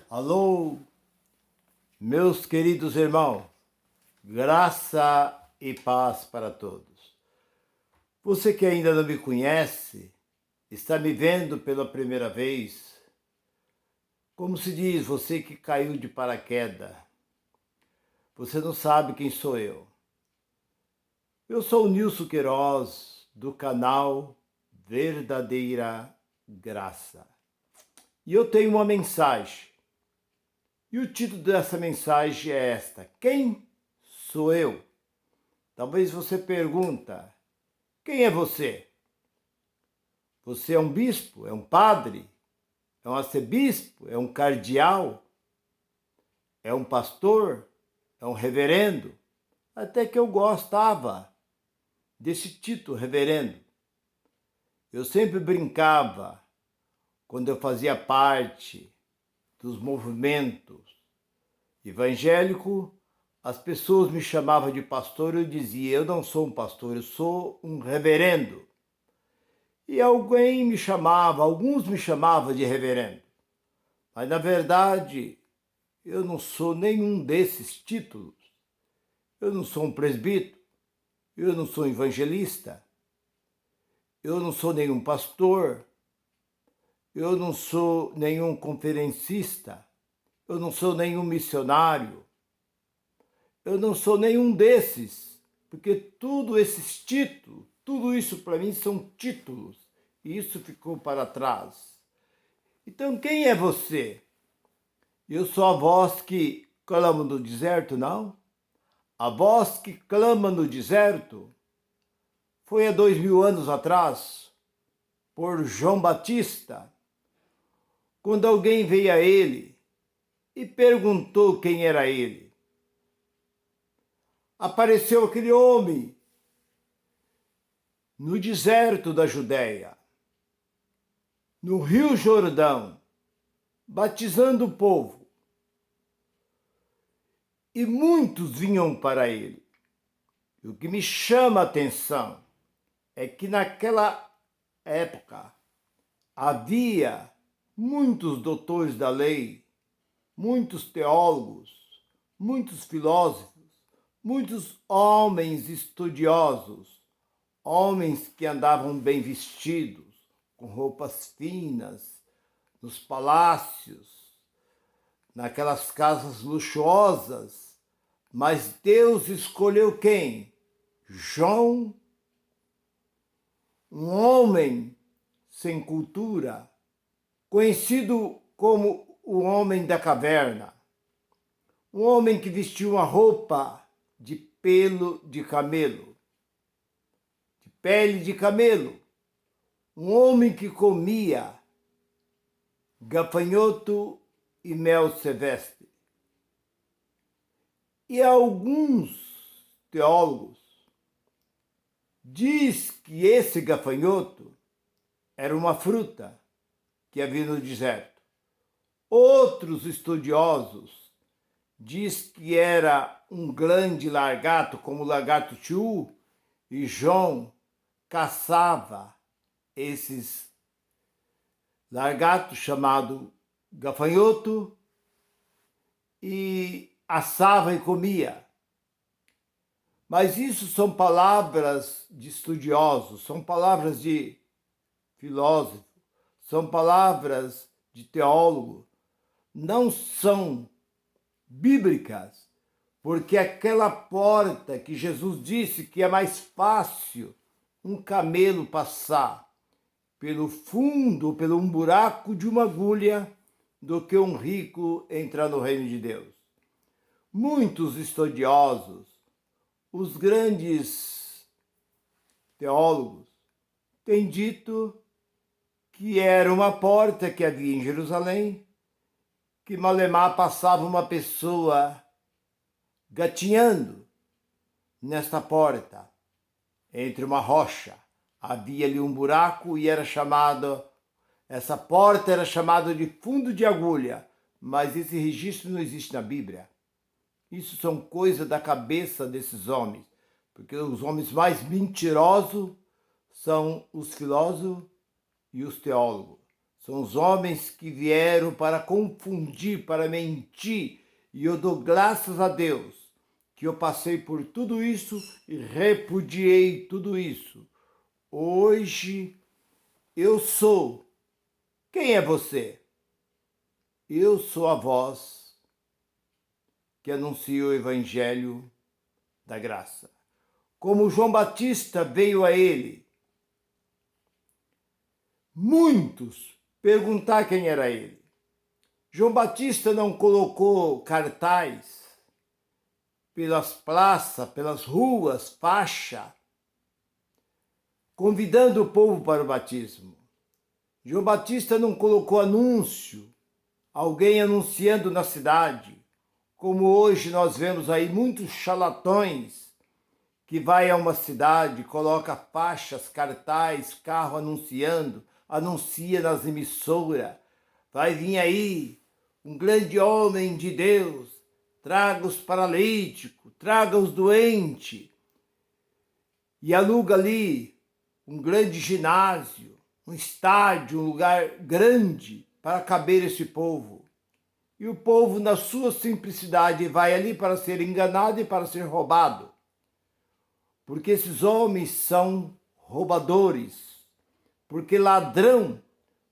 Alô, meus queridos irmãos, graça e paz para todos. Você que ainda não me conhece, está me vendo pela primeira vez, como se diz, você que caiu de paraquedas, você não sabe quem sou eu. Eu sou o Nilson Queiroz, do canal Verdadeira Graça. E eu tenho uma mensagem. E o título dessa mensagem é esta: quem sou eu? Talvez você pergunta, quem é você? Você é um bispo? É um padre? É um arcebispo? É um cardeal? É um pastor? É um reverendo? Até que eu gostava desse título, reverendo. Eu sempre brincava, quando eu fazia parte dos movimentos evangélicos, as pessoas me chamavam de pastor e eu dizia, eu não sou um pastor, eu sou um reverendo. E alguns me chamavam de reverendo. Mas na verdade, eu não sou nenhum desses títulos. Eu não sou um presbítero, eu não sou evangelista, eu não sou nenhum pastor, eu não sou nenhum conferencista, eu não sou nenhum missionário, eu não sou nenhum desses, porque tudo esses títulos, tudo isso para mim são títulos, e isso ficou para trás. Então quem é você? Eu sou a voz que clama no deserto, não? A voz que clama no deserto foi há 2000 anos atrás, por João Batista, quando alguém veio a ele e perguntou quem era ele. Apareceu aquele homem no deserto da Judéia, no Rio Jordão, batizando o povo. E muitos vinham para ele. E o que me chama a atenção é que naquela época havia muitos doutores da lei, muitos teólogos, muitos filósofos, muitos homens estudiosos, homens que andavam bem vestidos, com roupas finas, nos palácios, naquelas casas luxuosas. Mas Deus escolheu quem? João, um homem sem cultura, conhecido como o homem da caverna, um homem que vestiu uma roupa de pelo de camelo, de pele de camelo, um homem que comia gafanhoto e mel silvestre. E alguns teólogos diz que esse gafanhoto era uma fruta que havia no deserto. Outros estudiosos diz que era um grande lagarto, como o lagarto tchu, e João caçava esses lagartos chamado gafanhoto e assava e comia. Mas isso são palavras de estudiosos, são palavras de filósofo, são palavras de teólogo, não são bíblicas, porque aquela porta que Jesus disse que é mais fácil um camelo passar pelo fundo, pelo um buraco de uma agulha, do que um rico entrar no reino de Deus. Muitos estudiosos, os grandes teólogos, têm dito que era uma porta que havia em Jerusalém, que malemar passava uma pessoa gatinhando nesta porta, entre uma rocha. Havia ali um buraco e essa porta era chamada de fundo de agulha, mas esse registro não existe na Bíblia. Isso são coisas da cabeça desses homens, porque os homens mais mentirosos são os filósofos e os teólogos. São os homens que vieram para confundir, para mentir. E eu dou graças a Deus que eu passei por tudo isso e repudiei tudo isso. Hoje eu sou. Quem é você? Eu sou a voz que anuncia o Evangelho da graça. Como João Batista veio a ele, muitos perguntar quem era ele. João Batista não colocou cartaz pelas praças, pelas ruas, faixa, convidando o povo para o batismo. João Batista não colocou anúncio, alguém anunciando na cidade, como hoje nós vemos aí muitos charlatões que vai a uma cidade, coloca faixas, cartaz, carro anuncia nas emissoras. Vai vir aí um grande homem de Deus, traga os paralíticos, traga os doentes. E aluga ali um grande ginásio, um estádio, um lugar grande para caber esse povo. E o povo, na sua simplicidade, vai ali para ser enganado e para ser roubado. Porque esses homens são roubadores. Porque ladrão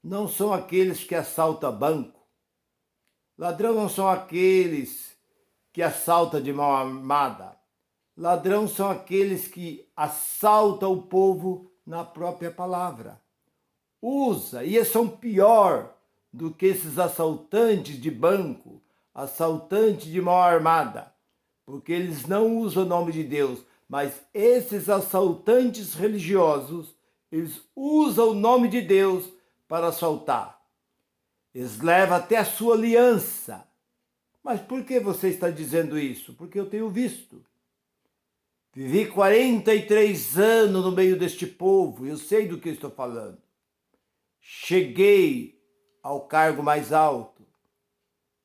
não são aqueles que assaltam banco. Ladrão não são aqueles que assaltam de mão armada. Ladrão são aqueles que assaltam o povo na própria palavra. Usa, e são pior do que esses assaltantes de banco, assaltantes de mão armada, porque eles não usam o nome de Deus, mas esses assaltantes religiosos, eles usam o nome de Deus para assaltar. Eles levam até a sua aliança. Mas por que você está dizendo isso? Porque eu tenho visto. Vivi 43 anos no meio deste povo, eu sei do que estou falando. Cheguei ao cargo mais alto.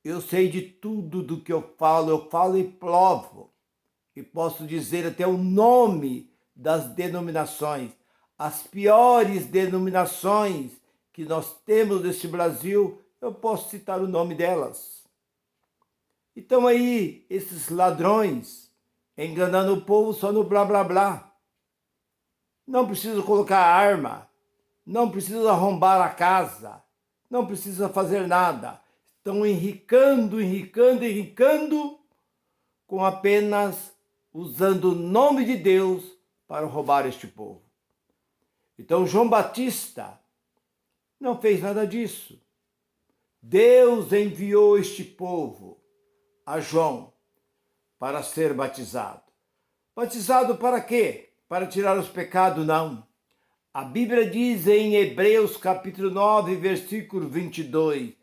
Eu sei de tudo do que eu falo e provo. E posso dizer até o nome das denominações. As piores denominações que nós temos neste Brasil, eu posso citar o nome delas. Então aí, esses ladrões, enganando o povo só no blá blá blá. Não precisa colocar arma, não precisa arrombar a casa, não precisa fazer nada. Estão enricando com apenas usando o nome de Deus para roubar este povo. Então João Batista não fez nada disso. Deus enviou este povo a João para ser batizado. Batizado para quê? Para tirar os pecados? Não. A Bíblia diz em Hebreus capítulo 9, versículo 22,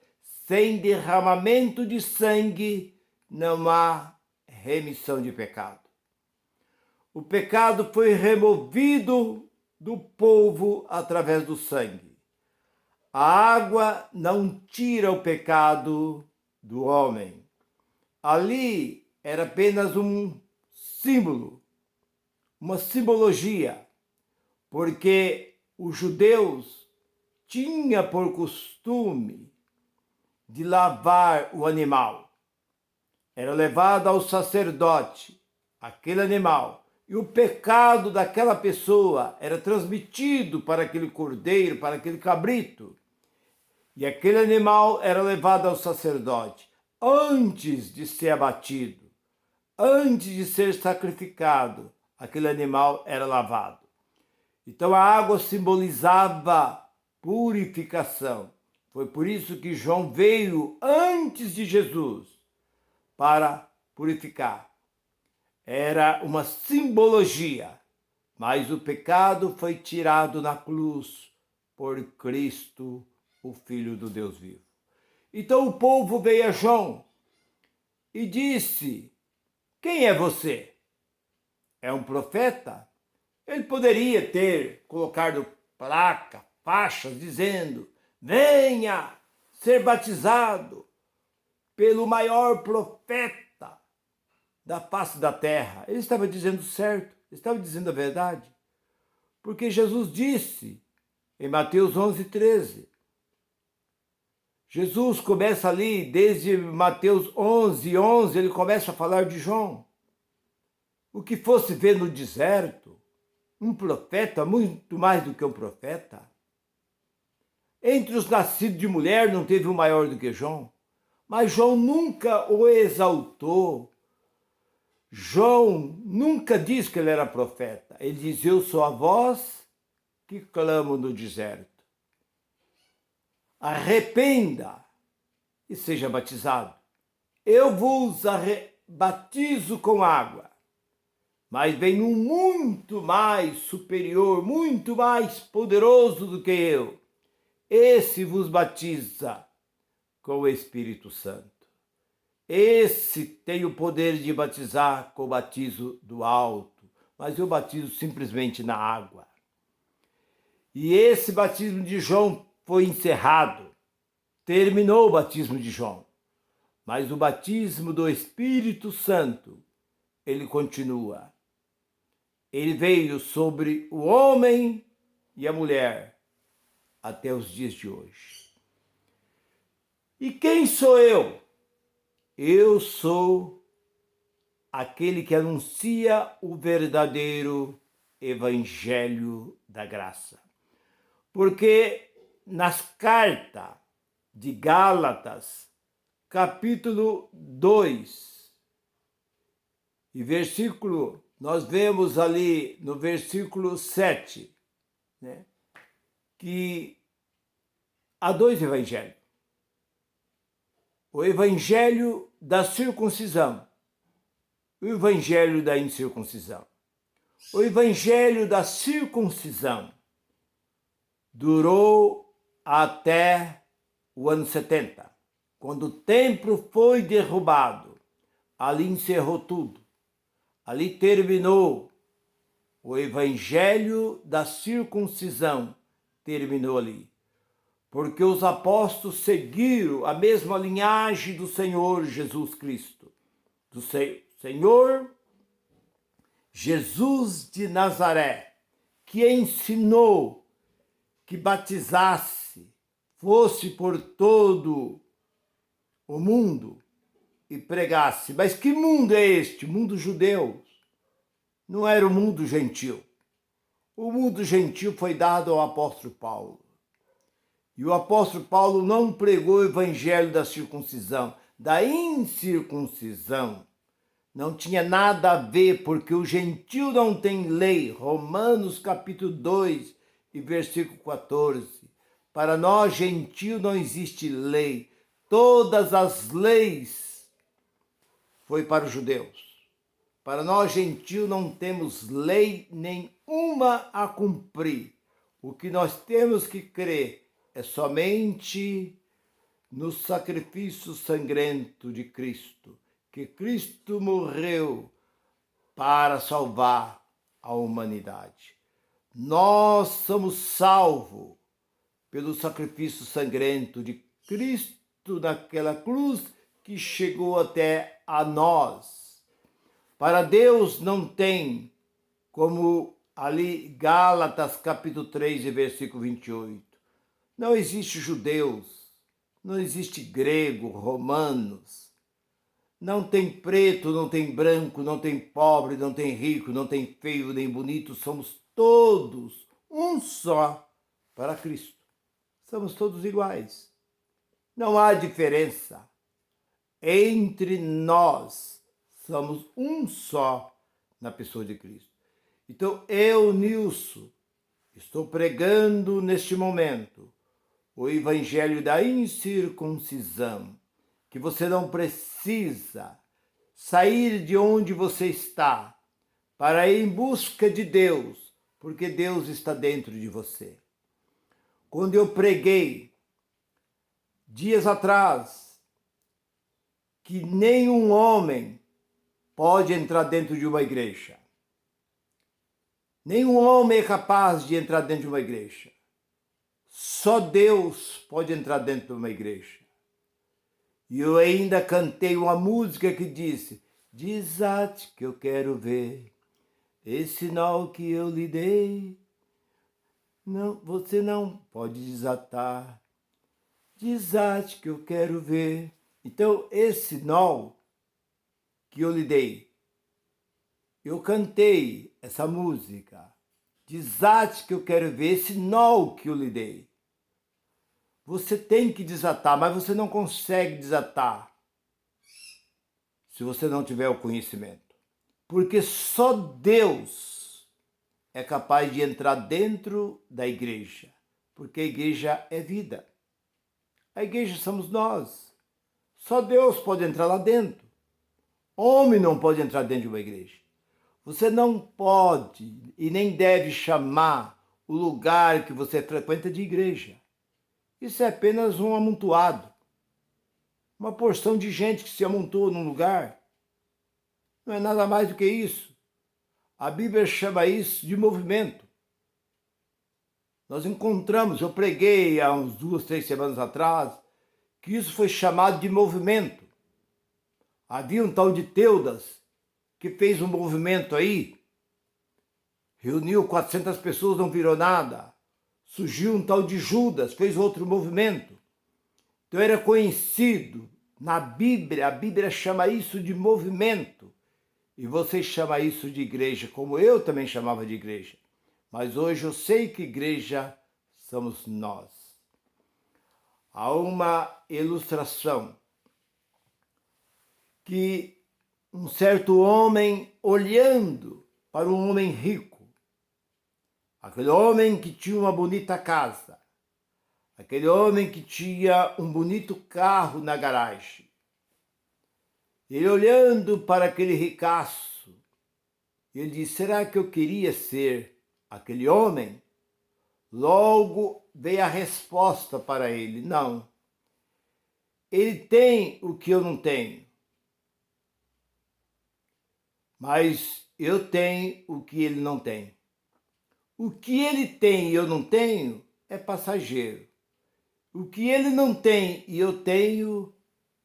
sem derramamento de sangue não há remissão de pecado. O pecado foi removido do povo através do sangue. A água não tira o pecado do homem. Ali era apenas um símbolo, uma simbologia, porque os judeus tinham por costume de lavar o animal. Era levado ao sacerdote, aquele animal, e o pecado daquela pessoa era transmitido para aquele cordeiro, para aquele cabrito. E aquele animal era levado ao sacerdote antes de ser abatido, antes de ser sacrificado, aquele animal era lavado. Então a água simbolizava purificação. Foi por isso que João veio antes de Jesus para purificar. Era uma simbologia, mas o pecado foi tirado na cruz por Cristo, o Filho do Deus vivo. Então o povo veio a João e disse: quem é você? É um profeta? Ele poderia ter colocado placa, faixas, dizendo: venha ser batizado pelo maior profeta da face da terra. Ele estava dizendo certo, ele estava dizendo a verdade. Porque Jesus disse em Mateus 11:13, Jesus começa ali, desde Mateus 11:11, ele começa a falar de João. O que fosse ver no deserto, um profeta, muito mais do que um profeta. Entre os nascidos de mulher não teve um maior do que João. Mas João nunca o exaltou. João nunca disse que ele era profeta. Ele diz, eu sou a voz que clamo no deserto. Arrependa e seja batizado. Eu vos batizo com água, mas vem um muito mais superior, muito mais poderoso do que eu. Esse vos batiza com o Espírito Santo. Esse tem o poder de batizar com o batismo do alto, mas eu batizo simplesmente na água. E esse batismo de João foi encerrado. Terminou o batismo de João. Mas o batismo do Espírito Santo, ele continua. Ele veio sobre o homem e a mulher até os dias de hoje. E quem sou eu? Eu sou aquele que anuncia o verdadeiro evangelho da graça. Porque nas cartas de Gálatas, capítulo 2, e versículo, nós vemos ali no versículo 7, né, que há dois evangelhos. O evangelho da circuncisão e o evangelho da incircuncisão. O evangelho da circuncisão durou até o ano 70, quando o templo foi derrubado. Ali encerrou tudo. Ali terminou. O evangelho da circuncisão terminou ali. Porque os apóstolos seguiram a mesma linhagem do Senhor Jesus Cristo. Do Senhor Jesus de Nazaré, que ensinou que batizasse, fosse por todo o mundo e pregasse. Mas que mundo é este? Mundo judeu. Não era o mundo gentil. O mundo gentil foi dado ao apóstolo Paulo. E o apóstolo Paulo não pregou o evangelho da circuncisão, da incircuncisão. Não tinha nada a ver, porque o gentil não tem lei. Romanos capítulo 2 e versículo 14. Para nós, gentil, não existe lei. Todas as leis foi para os judeus. Para nós, gentil, não temos lei nenhuma a cumprir. O que nós temos que crer é somente no sacrifício sangrento de Cristo, que Cristo morreu para salvar a humanidade. Nós somos salvos pelo sacrifício sangrento de Cristo naquela cruz que chegou até a nós. Para Deus não tem, como ali Gálatas capítulo 3 e versículo 28, não existe judeus, não existe grego, romanos, não tem preto, não tem branco, não tem pobre, não tem rico, não tem feio nem bonito, somos todos um só para Cristo. Somos todos iguais. Não há diferença. Entre nós, somos um só na pessoa de Cristo. Então, eu, Nilson, estou pregando neste momento o evangelho da incircuncisão, que você não precisa sair de onde você está para ir em busca de Deus, porque Deus está dentro de você. Quando eu preguei, dias atrás, que nenhum homem pode entrar dentro de uma igreja. Nenhum homem é capaz de entrar dentro de uma igreja. Só Deus pode entrar dentro de uma igreja. E eu ainda cantei uma música que disse: desate que eu quero ver, esse sinal que eu lhe dei, não, você não pode desatar. Desate que eu quero ver. Então, esse nó que eu lhe dei, eu cantei essa música. Desate que eu quero ver, esse nó que eu lhe dei. Você tem que desatar, mas você não consegue desatar se você não tiver o conhecimento. Porque só Deus é capaz de entrar dentro da igreja. Porque a igreja é vida. A igreja somos nós. Só Deus pode entrar lá dentro. Homem não pode entrar dentro de uma igreja. Você não pode e nem deve chamar o lugar que você frequenta de igreja. Isso é apenas um amontoado. Uma porção de gente que se amontoa num lugar. Não é nada mais do que isso. A Bíblia chama isso de movimento. Nós encontramos, eu preguei há uns 2-3 semanas atrás, que isso foi chamado de movimento. Havia um tal de Teudas que fez um movimento aí, reuniu 400 pessoas, não virou nada. Surgiu um tal de Judas, fez outro movimento. Então era conhecido na Bíblia, a Bíblia chama isso de movimento. E você chama isso de igreja, como eu também chamava de igreja. Mas hoje eu sei que igreja somos nós. Há uma ilustração que um certo homem olhando para um homem rico, aquele homem que tinha uma bonita casa, aquele homem que tinha um bonito carro na garagem, ele olhando para aquele ricaço, ele disse: será que eu queria ser aquele homem? Logo veio a resposta para ele: não. Ele tem o que eu não tenho, mas eu tenho o que ele não tem. O que ele tem e eu não tenho é passageiro. O que ele não tem e eu tenho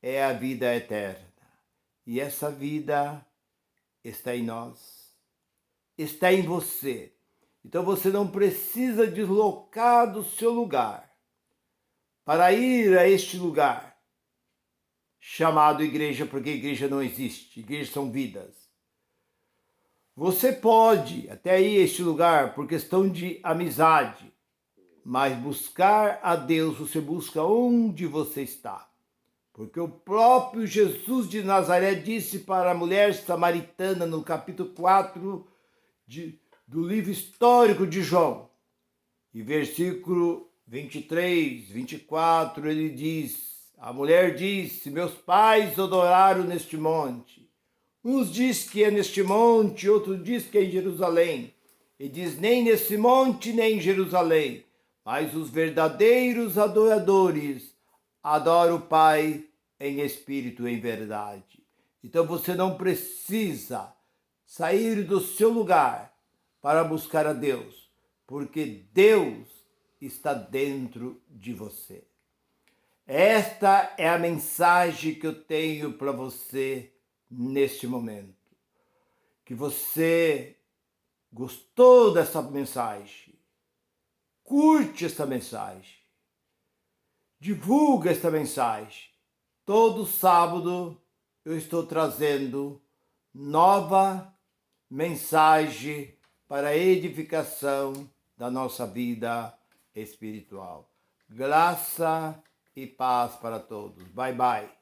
é a vida eterna. E essa vida está em nós, está em você. Então você não precisa deslocar do seu lugar para ir a este lugar chamado igreja, porque igreja não existe, igreja são vidas. Você pode até ir a este lugar por questão de amizade, mas buscar a Deus você busca onde você está. Porque o próprio Jesus de Nazaré disse para a mulher samaritana no capítulo 4 do livro histórico de João, e versículo 23, 24, ele diz, a mulher disse: meus pais adoraram neste monte. Uns diz que é neste monte, outros diz que é em Jerusalém. E diz: nem nesse monte, nem em Jerusalém, mas os verdadeiros adoradores adoram o Pai em espírito e em verdade. Então você não precisa sair do seu lugar para buscar a Deus, porque Deus está dentro de você. Esta é a mensagem que eu tenho para você neste momento. Que você gostou dessa mensagem, curte essa mensagem, divulga esta mensagem. Todo sábado eu estou trazendo nova mensagem para a edificação da nossa vida espiritual. Graça e paz para todos. Bye, bye.